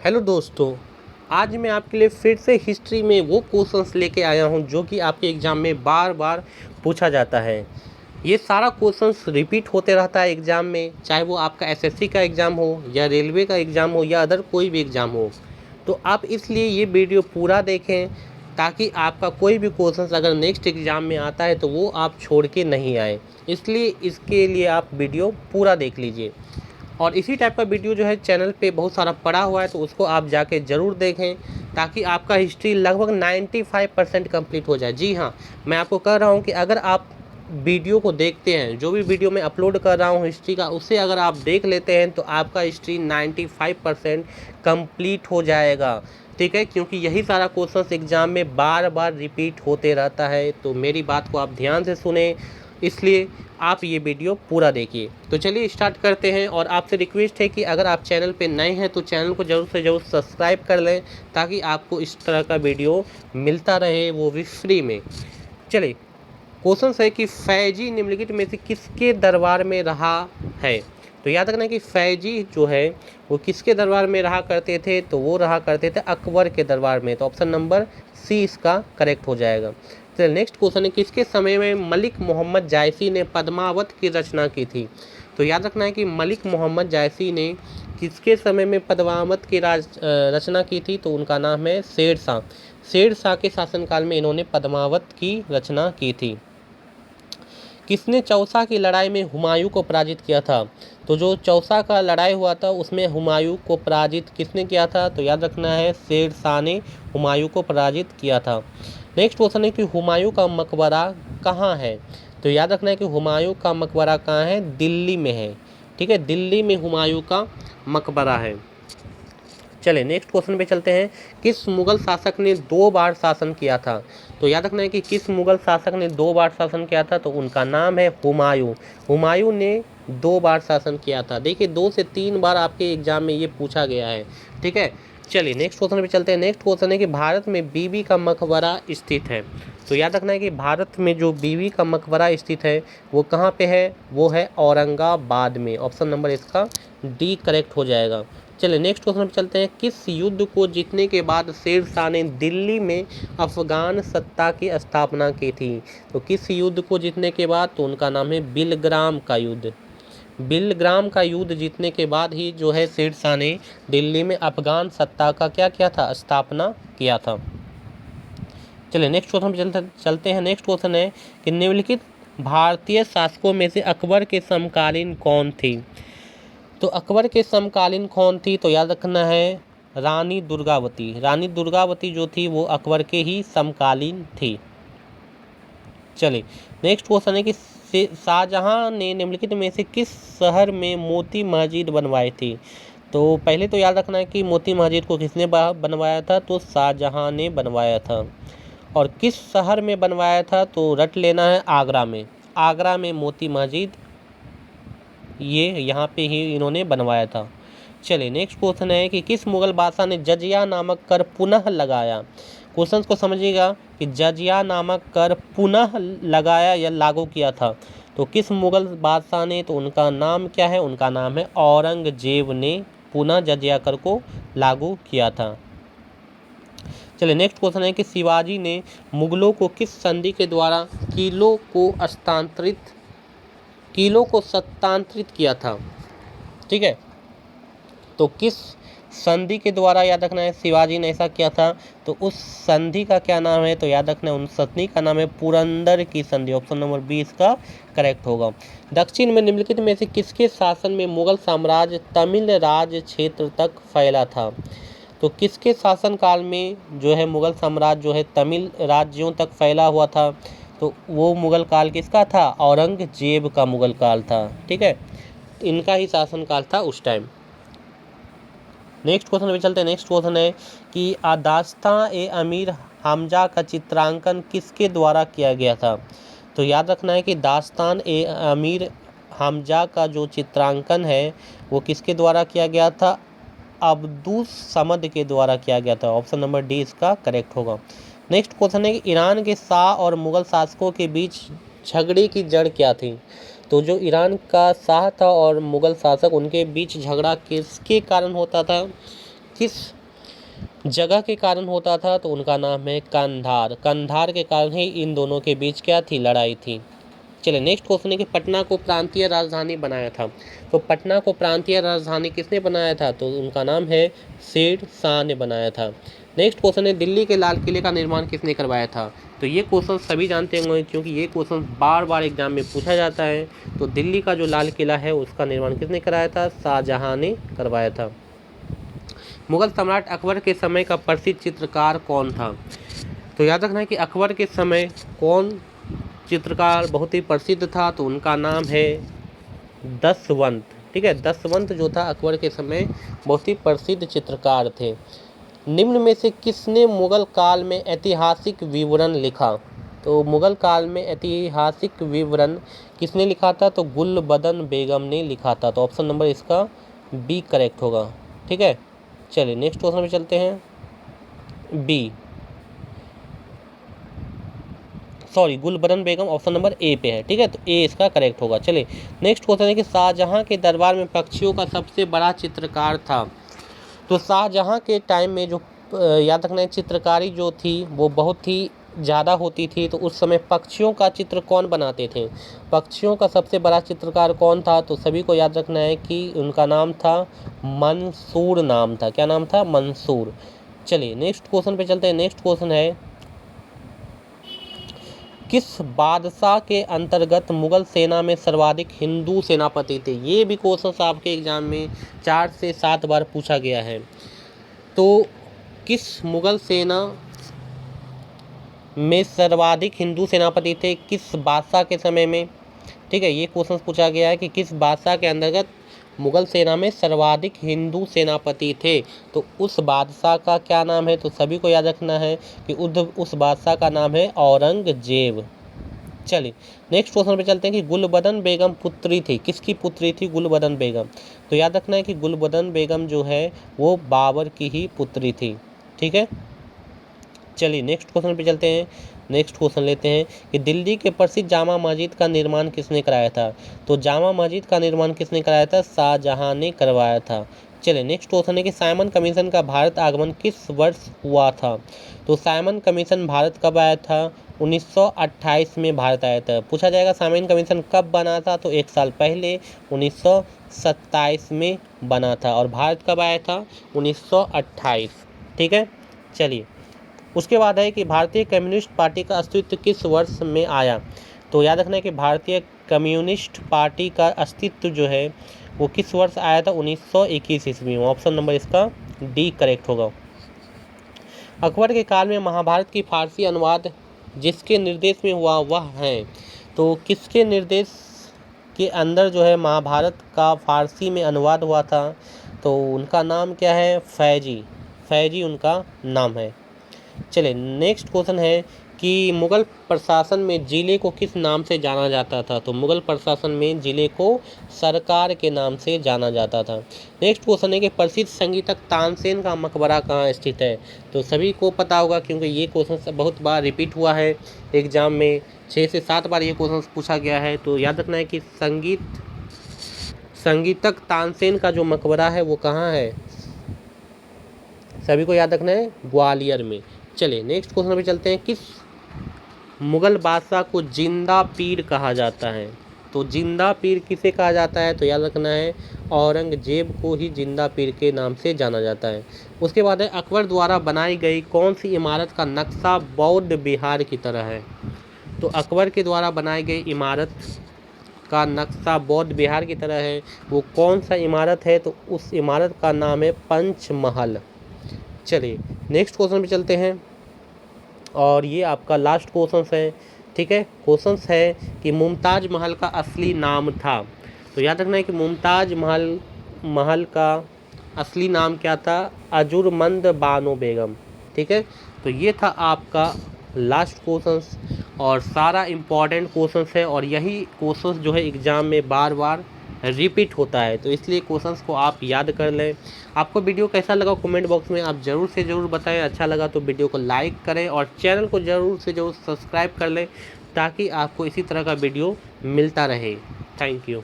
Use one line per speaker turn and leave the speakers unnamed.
Hello दोस्तों, आज मैं आपके लिए फिर से हिस्ट्री में वो क्वेश्चंस लेके आया हूँ जो कि आपके एग्ज़ाम में बार बार पूछा जाता है। ये सारा क्वेश्चंस रिपीट होते रहता है एग्ज़ाम में, चाहे वो आपका एसएससी का एग्ज़ाम हो या रेलवे का एग्ज़ाम हो या अदर कोई भी एग्ज़ाम हो। तो आप इसलिए ये वीडियो पूरा देखें ताकि आपका कोई भी क्वेश्चंस अगर नेक्स्ट एग्ज़ाम में आता है तो वो आप छोड़ के नहीं आए। इसलिए इसके लिए आप वीडियो पूरा देख लीजिए। और इसी टाइप का वीडियो जो है चैनल पे बहुत सारा पड़ा हुआ है, तो उसको आप जाके ज़रूर देखें ताकि आपका हिस्ट्री लगभग 95% कंप्लीट हो जाए। जी हाँ, मैं आपको कह रहा हूँ कि अगर आप वीडियो को देखते हैं, जो भी वीडियो मैं अपलोड कर रहा हूँ हिस्ट्री का, उससे अगर आप देख लेते हैं तो आपका हिस्ट्री 95% कंप्लीट हो जाएगा। ठीक है, क्योंकि यही सारा क्वेश्चंस एग्ज़ाम में बार बार रिपीट होते रहता है। तो मेरी बात को आप ध्यान से सुने, इसलिए आप ये वीडियो पूरा देखिए। तो चलिए स्टार्ट करते हैं। और आपसे रिक्वेस्ट है कि अगर आप चैनल पे नए हैं तो चैनल को ज़रूर से ज़रूर सब्सक्राइब कर लें ताकि आपको इस तरह का वीडियो मिलता रहे, वो भी फ्री में। चलिए, क्वेश्चन है कि फैजी निम्नलिखित में से किसके दरबार में रहा है। तो याद रखना कि फैजी जो है वो किसके दरबार में रहा करते थे, तो वो रहा करते थे अकबर के दरबार में। तो ऑप्शन नंबर सी इसका करेक्ट हो जाएगा। तो नेक्स्ट क्वेश्चन है, किसके समय में मलिक मोहम्मद जायसी ने पद्मावत की रचना की थी। तो याद रखना है कि मलिक मोहम्मद जायसी ने किसके समय में पद्मावत की रचना की थी, तो उनका नाम है शेर शाह। शेर शाह के शासनकाल में इन्होंने पद्मावत की रचना की थी। किसने चौसा की लड़ाई में हुमायूं को पराजित किया था। तो जो चौसा का लड़ाई हुआ था उसमें हुमायूं को पराजित किसने किया था, तो याद रखना है शेर शाह ने हुमायूं को पराजित किया था। नेक्स्ट क्वेश्चन है कि हुमायूं का मकबरा कहाँ है। तो याद रखना है कि हुमायूं का मकबरा कहाँ है, दिल्ली में है। ठीक है, दिल्ली में हुमायूं का मकबरा है। चले नेक्स्ट क्वेश्चन पे चलते हैं, किस मुगल शासक ने 2 बार शासन किया था। तो याद रखना है कि किस मुगल शासक ने 2 बार शासन किया था, तो उनका नाम है हुमायूं। हुमायूं ने 2 बार शासन किया था। देखिए 2 से 3 बार आपके एग्जाम में ये पूछा गया है। ठीक है, चलिए नेक्स्ट क्वेश्चन पे चलते हैं। नेक्स्ट क्वेश्चन है कि भारत में बीबी का मकबरा स्थित है। तो याद रखना है कि भारत में जो बीबी का मकबरा स्थित है वो कहाँ पे है, वो है औरंगाबाद में। ऑप्शन नंबर इसका डी करेक्ट हो जाएगा। चलिए नेक्स्ट क्वेश्चन पे चलते हैं, किस युद्ध को जीतने के बाद शेर शाह ने दिल्ली में अफगान सत्ता की स्थापना की थी। तो किस युद्ध को जीतने के बाद, तो उनका नाम है बिलग्राम का युद्ध। बिलग्राम का युद्ध जीतने के बाद ही जो है शेर शाह ने दिल्ली में अफगान सत्ता का क्या किया था, स्थापना किया था। चलिए नेक्स्ट क्वेश्चन पे चलते हैं। नेक्स्ट क्वेश्चन है कि निम्नलिखित भारतीय शासकों में से अकबर के समकालीन कौन थी। तो अकबर के समकालीन कौन थी, तो याद रखना है रानी दुर्गावती। रानी दुर्गावती जो थी वो अकबर के ही समकालीन थी। चलिए नेक्स्ट क्वेश्चन है कि शाहजहां ने निम्नलिखित में से किस शहर में मोती मस्जिद बनवाई थी। तो पहले तो याद रखना है कि मोती मस्जिद को किसने बनवाया था, तो शाहजहां ने बनवाया था। और किस शहर में बनवाया था, तो रट लेना है आगरा में। आगरा में मोती मस्जिद ये यहाँ पे ही इन्होंने बनवाया था। चलिए नेक्स्ट क्वेश्चन है कि किस मुगल बादशाह ने जजिया नामक कर पुनः लगाया। क्वेश्चन को समझिएगा कि जजिया नामक कर पुनः लगाया या लागू किया था, तो किस मुगल बादशाह ने, तो उनका नाम क्या है, उनका नाम है औरंगजेब ने पुनः जजिया कर को लागू किया था। चलिए नेक्स्ट क्वेश्चन है कि शिवाजी ने मुगलों को किस संधि के द्वारा किलों को सत्तांतरित किया था। ठीक है, तो किस संधि के द्वारा याद रखना है शिवाजी ने ऐसा किया था, तो उस संधि का क्या नाम है, तो याद रखना है उन संधि का नाम है पुरंदर की संधि। ऑप्शन नंबर बी इसका करेक्ट होगा। दक्षिण में निम्नलिखित में से किसके शासन में मुगल साम्राज्य तमिल राज क्षेत्र तक फैला था। तो किसके शासनकाल में जो है मुगल साम्राज्य जो है तमिल राज्यों तक फैला हुआ था, तो वो मुगल काल किसका था, औरंगजेब का मुगल काल था। ठीक है, इनका ही शासनकाल था उस टाइम। नेक्स्ट क्वेश्चन पे चलते हैं। नेक्स्ट क्वेश्चन है कि दास्तान-ए-अमीर हमजा का चित्रांकन किसके द्वारा किया गया था। तो याद रखना है कि दास्तान-ए-अमीर हमजा का जो चित्रांकन है वो किसके द्वारा किया गया था, अब्दुस समद के द्वारा किया गया था। ऑप्शन नंबर डी इसका करेक्ट होगा। नेक्स्ट क्वेश्चन है कि ईरान के शाह और मुगल शासकों के बीच झगड़े की जड़ क्या थी। तो जो ईरान का शाह था और मुगल शासक, उनके बीच झगड़ा किसके कारण होता था, किस जगह के कारण होता था, तो उनका नाम है कंधार। कंधार के कारण ही इन दोनों के बीच क्या थी, लड़ाई थी। चलिए नेक्स्ट क्वेश्चन है कि पटना को प्रांतीय राजधानी बनाया था। तो पटना को प्रांतीय राजधानी किसने बनाया था, तो उनका नाम है शेर शाह ने बनाया था। नेक्स्ट क्वेश्चन है दिल्ली के लाल किले का निर्माण किसने करवाया था। तो ये क्वेश्चन सभी जानते होंगे क्योंकि ये क्वेश्चन बार बार एग्जाम में पूछा जाता है। तो दिल्ली का जो लाल किला है उसका निर्माण किसने कराया था, शाहजहां ने करवाया था। मुगल सम्राट अकबर के समय का प्रसिद्ध चित्रकार कौन था। तो याद रखना है कि अकबर के समय कौन चित्रकार बहुत ही प्रसिद्ध था, तो उनका नाम है दसवंत। ठीक है, दसवंत जो था अकबर के समय बहुत ही प्रसिद्ध चित्रकार थे। निम्न में से किसने मुगल काल में ऐतिहासिक विवरण लिखा। तो मुगल काल में ऐतिहासिक विवरण किसने लिखा था, तो गुलबदन बेगम ने लिखा था। तो ऑप्शन नंबर इसका बी करेक्ट होगा। ठीक है, चलिए नेक्स्ट क्वेश्चन पे चलते हैं। B sorry Gulbadan Begum option number A पे है। ठीक है, तो ए इसका करेक्ट होगा। चलिए नेक्स्ट क्वेश्चन है कि शाहजहां के दरबार में पक्षियों का सबसे बड़ा चित्रकार था। तो शाहजहां के टाइम में जो याद रखना है चित्रकारी जो थी वो बहुत ही ज़्यादा होती थी। तो उस समय पक्षियों का चित्र कौन बनाते थे, पक्षियों का सबसे बड़ा चित्रकार कौन था, तो सभी को याद रखना है कि उनका नाम था मंसूर नाम था। क्या नाम था, मंसूर। चलिए नेक्स्ट क्वेश्चन पे चलते हैं। नेक्स्ट क्वेश्चन है किस बादशाह के अंतर्गत मुगल सेना में सर्वाधिक हिंदू सेनापति थे। ये भी क्वेश्चन आपके एग्जाम में 4 से 7 बार पूछा गया है। तो किस मुगल सेना में सर्वाधिक हिंदू सेनापति थे, किस बादशाह के समय में। ठीक है, ये क्वेश्चन पूछा गया है कि किस बादशाह के अंतर्गत मुगल सेना में सर्वाधिक हिंदू सेनापति थे। तो उस बादशाह का क्या नाम है, तो सभी को याद रखना है कि उस बादशाह का नाम है औरंगजेब। चलिए नेक्स्ट क्वेश्चन पे चलते हैं कि गुलबदन बेगम पुत्री थी, किसकी पुत्री थी गुलबदन बेगम। तो याद रखना है कि गुलबदन बेगम जो है वो बाबर की ही पुत्री थी। ठीक है, चलिए नेक्स्ट क्वेश्चन पे चलते हैं। नेक्स्ट क्वेश्चन लेते हैं कि दिल्ली के प्रसिद्ध जामा मस्जिद का निर्माण किसने कराया था। तो जामा मस्जिद का निर्माण किसने कराया था, शाहजहां ने करवाया था। चलिए नेक्स्ट क्वेश्चन है कि साइमन कमीशन का भारत आगमन किस वर्ष हुआ था। तो साइमन कमीशन भारत कब आया था, 1928 में भारत आया था। पूछा जाएगा साइमन कमीशन कब बना था, तो 1 साल पहले 1927 में बना था। और भारत कब आया था, 1928। ठीक है, चलिए उसके बाद है कि भारतीय कम्युनिस्ट पार्टी का अस्तित्व किस वर्ष में आया। तो याद रखना है कि भारतीय कम्युनिस्ट पार्टी का अस्तित्व जो है वो किस वर्ष आया था, 1921 ईस्वी में। ऑप्शन नंबर इसका डी करेक्ट होगा। अकबर के काल में महाभारत की फारसी अनुवाद जिसके निर्देश में हुआ वह है। तो किसके निर्देश के अंदर जो है महाभारत का फारसी में अनुवाद हुआ था, तो उनका नाम क्या है, फैजी। फैजी उनका नाम है। चलिए नेक्स्ट क्वेश्चन है कि मुगल प्रशासन में जिले को किस नाम से जाना जाता था। तो मुगल प्रशासन में जिले को सरकार के नाम से जाना जाता था। नेक्स्ट क्वेश्चन है कि प्रसिद्ध संगीतक तानसेन का मकबरा कहाँ स्थित है। तो सभी को पता होगा क्योंकि ये क्वेश्चन बहुत बार रिपीट हुआ है एग्जाम में, 6 से 7 बार ये क्वेश्चन पूछा गया है। तो याद रखना है कि संगीतक तानसेन का जो मकबरा है वो कहाँ है, सभी को याद रखना है, ग्वालियर में। चलिए नेक्स्ट क्वेश्चन पे चलते हैं। किस मुगल बादशाह को जिंदा पीर कहा जाता है। तो जिंदा पीर किसे कहा जाता है, तो याद रखना है औरंगजेब को ही जिंदा पीर के नाम से जाना जाता है। उसके बाद है अकबर द्वारा बनाई गई कौन सी इमारत का नक्शा बौद्ध विहार की तरह है। तो अकबर के द्वारा बनाई गई इमारत का नक्शा बौद्ध विहार की तरह है, वो कौन सा इमारत है, तो उस इमारत का नाम है पंचमहल। चलिए नेक्स्ट क्वेश्चन पे चलते हैं और ये आपका लास्ट क्वेश्चन है। ठीक है, क्वेश्चन है कि मुमताज महल का असली नाम था। तो याद रखना है कि मुमताज महल का असली नाम क्या था, अजुरमंद बानो बेगम। ठीक है, तो ये था आपका लास्ट क्वेश्चन और सारा इम्पॉर्टेंट क्वेश्चन है और यही क्वेश्चन जो है एग्ज़ाम में बार बार रिपीट होता है, तो इसलिए क्वेश्चंस को आप याद कर लें। आपको वीडियो कैसा लगा कमेंट बॉक्स में आप ज़रूर से ज़रूर बताएं। अच्छा लगा तो वीडियो को लाइक करें और चैनल को ज़रूर से ज़रूर सब्सक्राइब कर लें ताकि आपको इसी तरह का वीडियो मिलता रहे। Thank you.